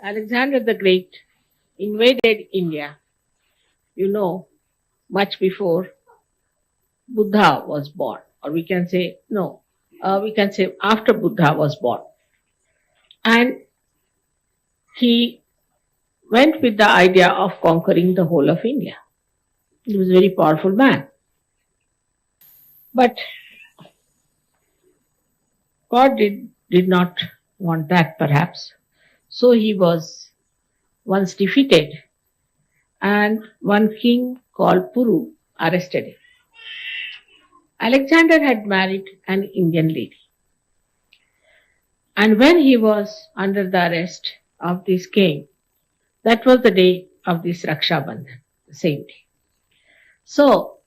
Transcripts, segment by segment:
Alexander the Great invaded India, you know, much before Buddha was born, or we can say, no, we can say after Buddha was born. And he went with the idea of conquering the whole of India. He was a very powerful man. But God did not want that, perhaps. So he was once defeated, and one king called Puru arrested him. Alexander had married an Indian lady. And when he was under the arrest of this king, that was the day of this Raksha Bandhan, the same day. So,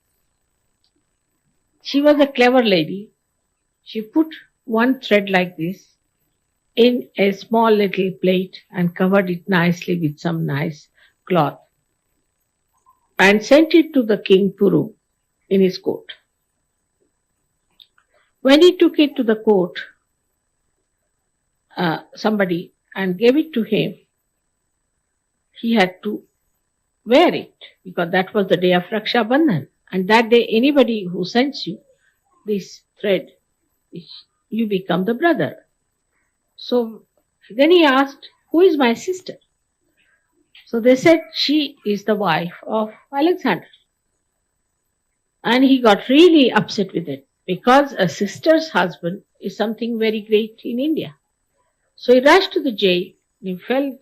she was a clever lady. She put one thread like this in a small little plate and covered it nicely with some nice cloth and sent it to the king Puru in his court. When he took it to the court, somebody and gave it to him, he had to wear it because that was the day of Raksha Bandhan. And that day, anybody who sends you this thread, you become the brother. So then he asked, who is my sister? So they said, she is the wife of Alexander. And he got really upset with it because a sister's husband is something very great in India. So he rushed to the jail and he fell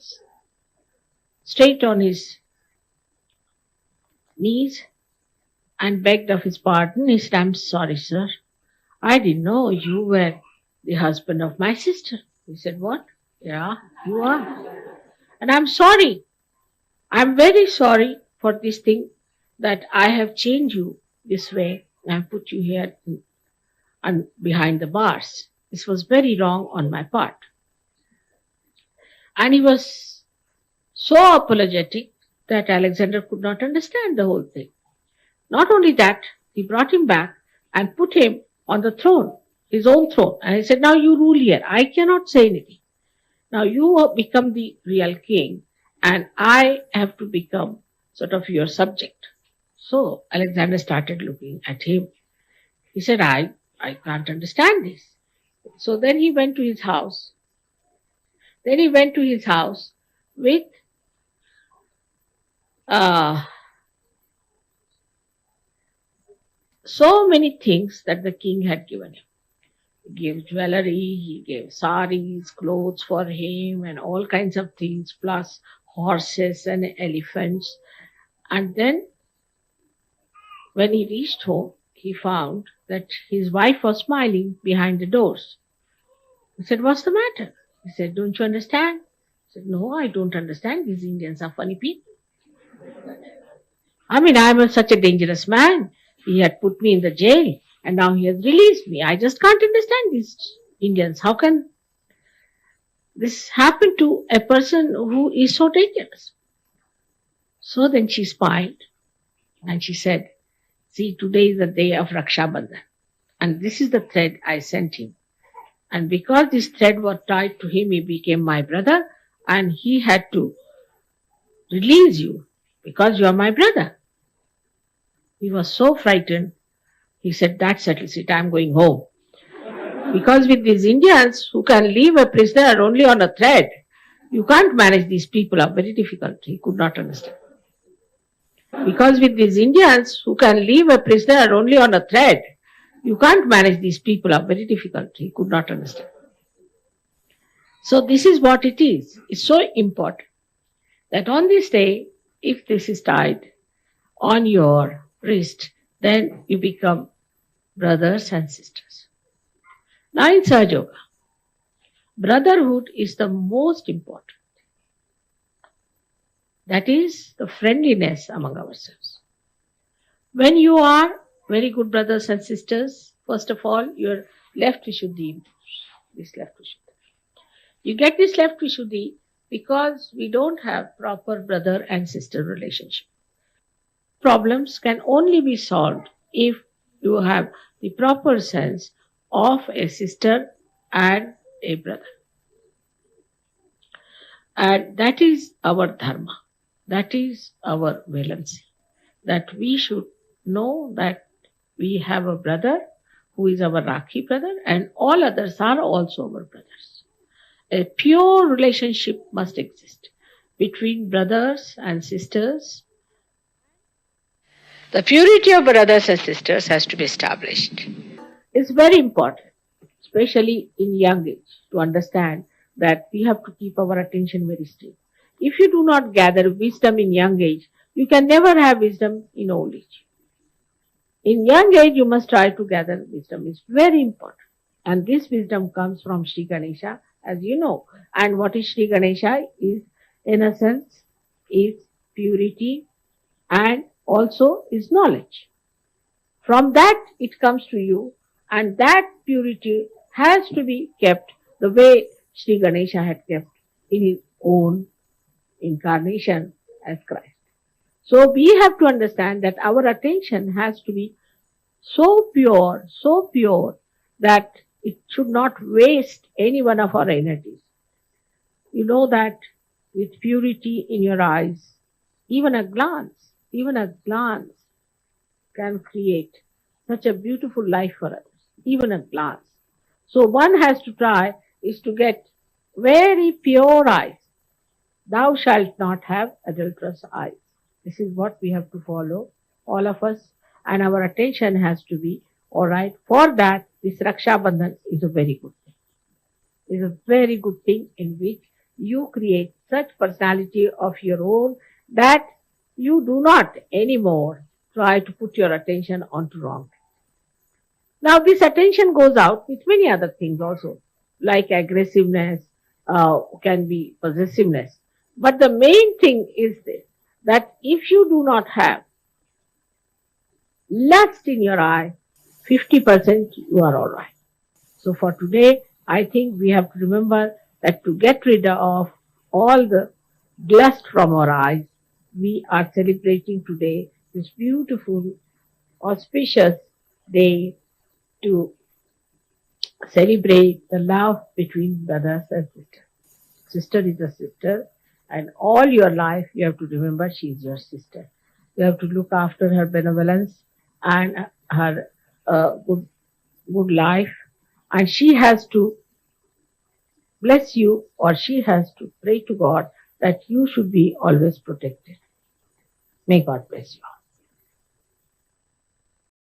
straight on his knees and begged of his pardon. He said, I'm sorry, sir. I didn't know you were the husband of my sister. He said, what? Yeah, you are. And I'm sorry. I'm very sorry for this thing that I have changed you this way and put you here and behind the bars. This was very wrong on my part. And he was so apologetic that Alexander could not understand the whole thing. Not only that, he brought him back and put him on the throne, his own throne. And he said, now you rule here. I cannot say anything. Now you become the real king and I have to become sort of your subject. So Alexander started looking at him. He said, I can't understand this. So then he went to his house. With so many things that the king had given him. He gave jewelry, he gave saris, clothes for him, and all kinds of things, plus horses and elephants. And then, when he reached home, he found that his wife was smiling behind the doors. He said, what's the matter? He said, don't you understand? He said, no, I don't understand. These Indians are funny people. I mean, I'm such a dangerous man. He had put me in the jail and now he has released me. I just can't understand these Indians. How can this happen to a person who is so dangerous? So then she smiled and she said, see, today is the day of Raksha Bandhan and this is the thread I sent him. And because this thread was tied to him, he became my brother and he had to release you because you are my brother. He was so frightened. He said, that settles it. I'm going home. Because with these Indians who can leave a prisoner only on a thread, you can't manage these people are very difficult. He could not understand. Because with these Indians who can leave a prisoner only on a thread, you can't manage these people are very difficult. He could not understand. So this is what it is. It's so important that on this day, if this is tied on your wrist, then you become brothers and sisters. Now in Sahaja Yoga, brotherhood is the most important. That is the friendliness among ourselves. When you are very good brothers and sisters, first of all, your left Vishuddhi, this left Vishuddhi. You get this left Vishuddhi because we don't have proper brother and sister relationship. Problems can only be solved if you have the proper sense of a sister and a brother. And that is our dharma. That is our valency. That we should know that we have a brother who is our Rakhi brother, and all others are also our brothers. A pure relationship must exist between brothers and sisters. The purity of brothers and sisters has to be established. It's very important, especially in young age, to understand that we have to keep our attention very straight. If you do not gather wisdom in young age, you can never have wisdom in old age. In young age, you must try to gather wisdom. It's very important. And this wisdom comes from Sri Ganesha, as you know. And what is Sri Ganesha? Is innocence, is purity, and also is knowledge. From that it comes to you, and that purity has to be kept the way Sri Ganesha had kept in his own incarnation as Christ. So we have to understand that our attention has to be so pure, that it should not waste any one of our energies. You know that with purity in your eyes, even a glance can create such a beautiful life for others, even a glance. So one has to try is to get very pure eyes. Thou shalt not have adulterous eyes. This is what we have to follow, all of us, and our attention has to be all right. For that, this Raksha Bandhan is a very good thing. It is a very good thing in which you create such personality of your own that you do not anymore try to put your attention onto wrong. Now, this attention goes out with many other things also, like aggressiveness, can be possessiveness. But the main thing is this, that if you do not have lust in your eye, 50% you are all right. So for today, I think we have to remember that to get rid of all the lust from our eyes, we are celebrating today this beautiful, auspicious day to celebrate the love between brothers and sisters. Sister is a sister, and all your life you have to remember she is your sister. You have to look after her benevolence and her good life, and she has to bless you, or she has to pray to God that you should be always protected. May God bless you.